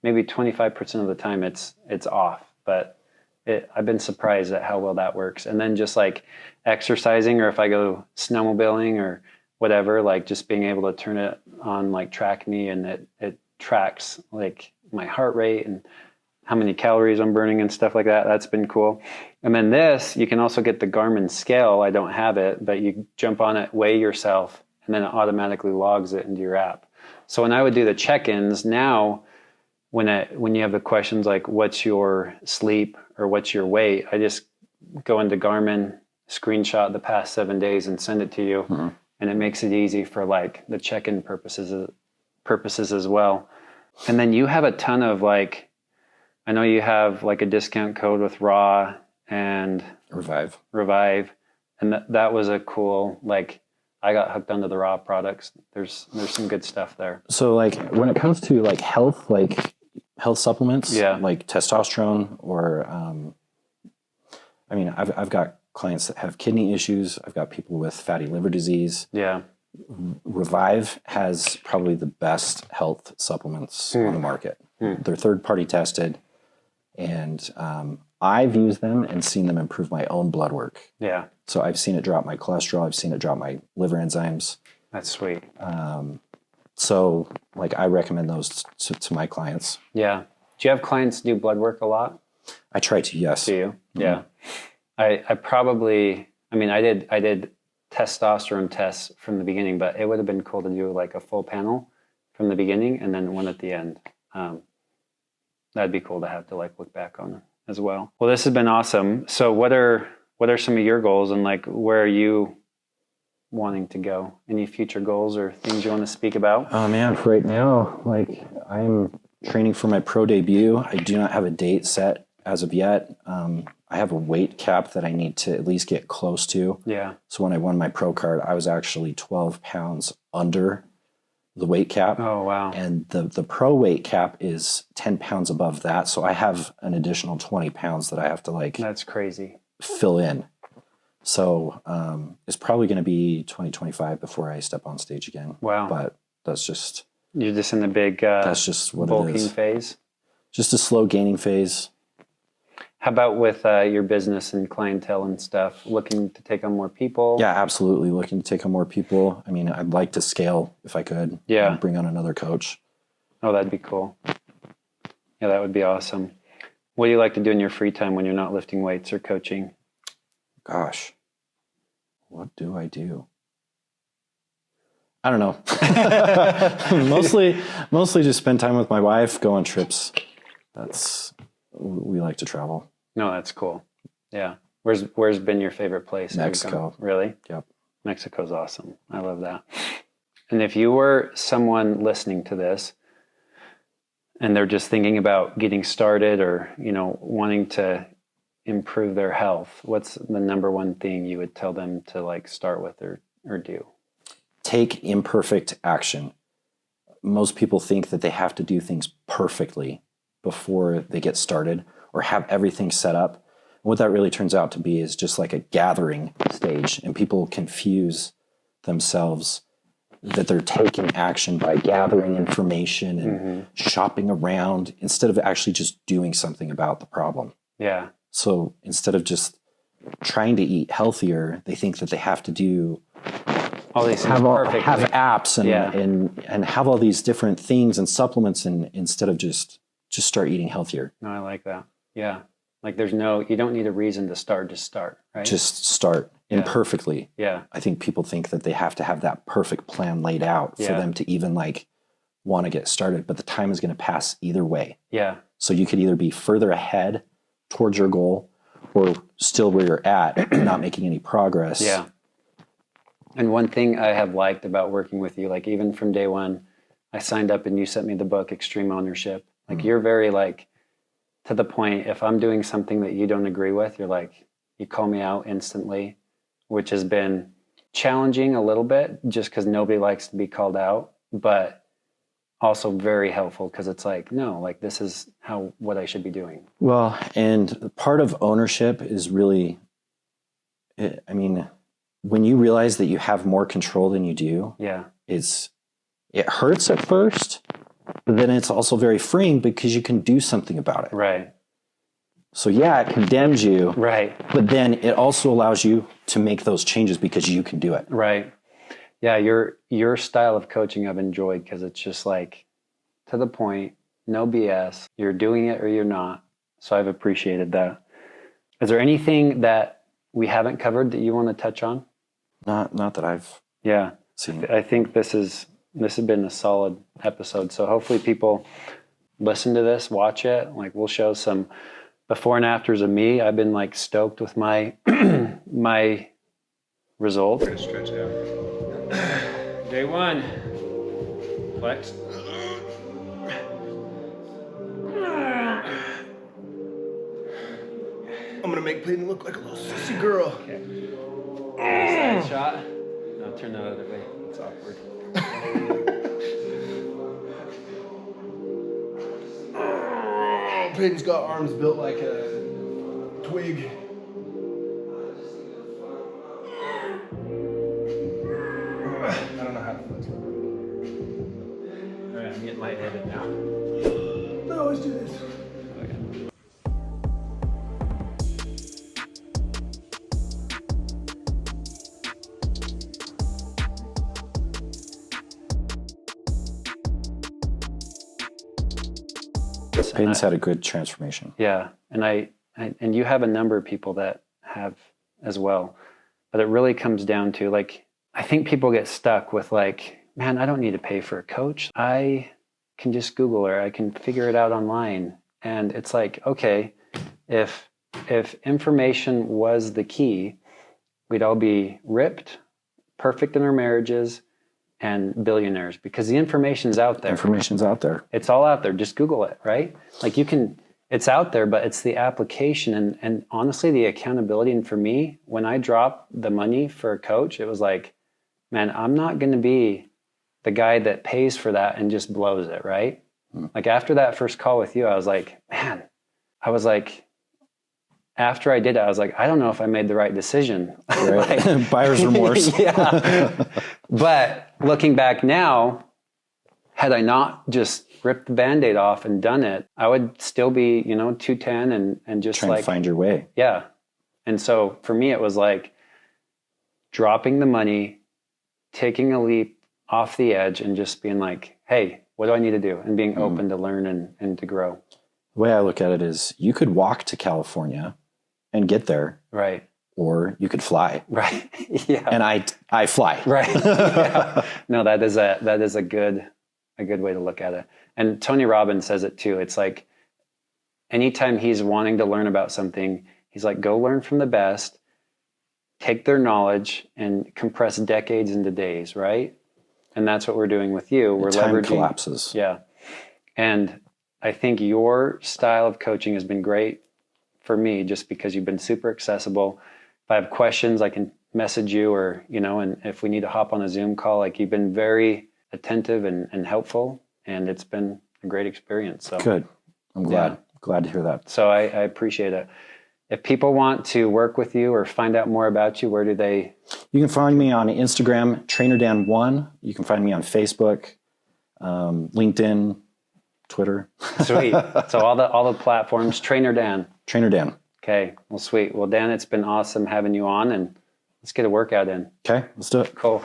Speaker 1: maybe 25% of the time it's off, but I've been surprised at how well that works. And then just like exercising, or if I go snowmobiling or whatever, like just being able to turn it on, like track me, and it tracks like my heart rate and how many calories I'm burning and stuff like that. That's been cool. And then you can also get the Garmin scale. I don't have it, but you jump on it, weigh yourself, and then it automatically logs it into your app. So when I would do the check-ins now, when you have the questions like what's your sleep or what's your weight, I just go into Garmin, screenshot the past 7 days and send it to you. And it makes it easy for like the check-in purposes as well. And then you have a ton of like, I know you have like a discount code with Raw and
Speaker 2: Revive.
Speaker 1: And that was a cool, like I got hooked onto the Raw products. There's some good stuff there.
Speaker 2: So like when it comes to like health supplements, like testosterone or, I mean, I've got clients that have kidney issues. I've got people with fatty liver disease.
Speaker 1: Yeah.
Speaker 2: Revive has probably the best health supplements on the market. They're third-party tested, and I've used them and seen them improve my own blood work.
Speaker 1: Yeah.
Speaker 2: So I've seen it drop my cholesterol. I've seen it drop my liver enzymes.
Speaker 1: That's sweet.
Speaker 2: So like I recommend those to my clients.
Speaker 1: Yeah. Do you have clients do blood work a lot?
Speaker 2: I try to, yes.
Speaker 1: Do you? Yeah. I probably, I mean, I did testosterone tests from the beginning, but it would have been cool to do like a full panel from the beginning and then one at the end. That'd be cool to have to like look back on as well. Well, this has been awesome. So what are some of your goals, and like where are you wanting to go? Any future goals or things you want to speak about?
Speaker 2: Oh man, right now, like I'm training for my pro debut. I do not have a date set as of yet. I have a weight cap that I need to at least get close to.
Speaker 1: Yeah.
Speaker 2: So when I won my pro card, I was actually 12 pounds under the weight cap.
Speaker 1: Oh, wow.
Speaker 2: And the pro weight cap is 10 pounds above that. So I have an additional 20 pounds that I have to like...
Speaker 1: That's crazy.
Speaker 2: ...fill in. So it's probably going to be 2025 before I step on stage again.
Speaker 1: Wow.
Speaker 2: But that's just...
Speaker 1: You're just in the big
Speaker 2: that's just what
Speaker 1: bulking
Speaker 2: it is.
Speaker 1: phase?
Speaker 2: Just a slow gaining phase.
Speaker 1: How about with your business and clientele and stuff? Looking to take on more people?
Speaker 2: Yeah, absolutely. Looking to take on more people. I mean, I'd like to scale if I could.
Speaker 1: Yeah.
Speaker 2: Bring on another coach.
Speaker 1: Oh, that'd be cool. Yeah, that would be awesome. What do you like to do in your free time when you're not lifting weights or coaching?
Speaker 2: Gosh, what do I do? I don't know. mostly just spend time with my wife, go on trips. We like to travel.
Speaker 1: No, that's cool. Yeah. Where's been your favorite place?
Speaker 2: Mexico.
Speaker 1: Really?
Speaker 2: Yep.
Speaker 1: Mexico's awesome. I love that. And if you were someone listening to this and they're just thinking about getting started or, wanting to improve their health, what's the number one thing you would tell them to like start with or do?
Speaker 2: Take imperfect action. Most people think that they have to do things perfectly before they get started or have everything set up. And what that really turns out to be is just like a gathering stage, and people confuse themselves that they're taking action by gathering information and shopping around instead of actually just doing something about the problem.
Speaker 1: Yeah.
Speaker 2: So instead of just trying to eat healthier, they think that they have to do
Speaker 1: all these
Speaker 2: have apps and have all these different things and supplements, and instead of just start eating healthier.
Speaker 1: No, I like that. Yeah. Like you don't need a reason to start, just start, right?
Speaker 2: Just start imperfectly.
Speaker 1: Yeah.
Speaker 2: I think people think that they have to have that perfect plan laid out for them to even like want to get started, but the time is going to pass either way.
Speaker 1: Yeah.
Speaker 2: So you could either be further ahead towards your goal or still where you're at, not making any progress.
Speaker 1: Yeah. And one thing I have liked about working with you, like even from day one, I signed up and you sent me the book, Extreme Ownership. Like you're very like to the point. If I'm doing something that you don't agree with, you're like, you call me out instantly, which has been challenging a little bit just because nobody likes to be called out, but also very helpful because it's like, no, like this is what I should be doing.
Speaker 2: Well, and part of ownership is really, when you realize that you have more control than you do, it hurts at first, but then it's also very freeing because you can do something about it.
Speaker 1: Right.
Speaker 2: So it condemns you.
Speaker 1: Right.
Speaker 2: But then it also allows you to make those changes because you can do it.
Speaker 1: Right. Yeah. Your style of coaching I've enjoyed because it's just like to the point, no BS. You're doing it or you're not. So I've appreciated that. Is there anything that we haven't covered that you want to touch on?
Speaker 2: Not that I've seen.
Speaker 1: I think this has been a solid episode. So hopefully people listen to this, watch it. Like we'll show some before and afters of me. I've been like stoked with my my result.
Speaker 3: We're gonna stretch out.
Speaker 1: Day one. Flex.
Speaker 3: I'm gonna make Paden look like a little sissy girl.
Speaker 1: Okay. Side shot. No, turn the other way. It's awkward.
Speaker 3: Paden's got arms built like a twig. I don't know
Speaker 1: get lightheaded now.
Speaker 3: I always do this.
Speaker 1: Okay.
Speaker 2: Paden's had a good transformation.
Speaker 1: Yeah, and I and you have a number of people that have as well, but it really comes down to like, I think people get stuck with like, man, I don't need to pay for a coach. I can just Google or I can figure it out online. And it's like, okay, if information was the key, we'd all be ripped, perfect in our marriages, and billionaires, because the information's out there.
Speaker 2: Information's out there.
Speaker 1: It's all out there. Just Google it, right? Like you can, it's out there, but it's the application and honestly the accountability. And for me, when I dropped the money for a coach, it was like, man, I'm not going to be the guy that pays for that and just blows it, right? Like after that first call with you, I was like, man, after I did it, I was like, I don't know if I made the right decision.
Speaker 2: Right.
Speaker 1: Like,
Speaker 2: Buyer's remorse.
Speaker 1: Yeah. But looking back now, had I not just ripped the Band-Aid off and done it, I would still be, 210 and just
Speaker 2: Trying to find your way.
Speaker 1: Yeah. And so for me, it was like dropping the money, taking a leap off the edge and just being like, hey, what do I need to do? And being open to learn and to grow.
Speaker 2: The way I look at it is you could walk to California and get there.
Speaker 1: Right.
Speaker 2: Or you could fly.
Speaker 1: Right. Yeah.
Speaker 2: And I fly.
Speaker 1: Right. Yeah. No, that is a good way to look at it. And Tony Robbins says it too. It's like anytime he's wanting to learn about something, he's like, go learn from the best, take their knowledge and compress decades into days, right? And that's what we're doing with you. We're
Speaker 2: time
Speaker 1: leveraging
Speaker 2: collapses.
Speaker 1: Yeah. And I think your style of coaching has been great for me just because you've been super accessible. If I have questions, I can message you or, and if we need to hop on a Zoom call, like you've been very attentive and helpful, and it's been a great experience. So
Speaker 2: good. I'm glad.
Speaker 1: Yeah.
Speaker 2: Glad to hear that.
Speaker 1: So I appreciate it. If people want to work with you or find out more about you, where do they?
Speaker 2: You can find me on Instagram, TrainerDan1. You can find me on Facebook, LinkedIn, Twitter.
Speaker 1: Sweet. So all the platforms, Trainer Dan.
Speaker 2: Trainer Dan.
Speaker 1: Okay. Well, sweet. Well, Dan, it's been awesome having you on, and let's get a workout in.
Speaker 2: Okay, let's do it.
Speaker 1: Cool.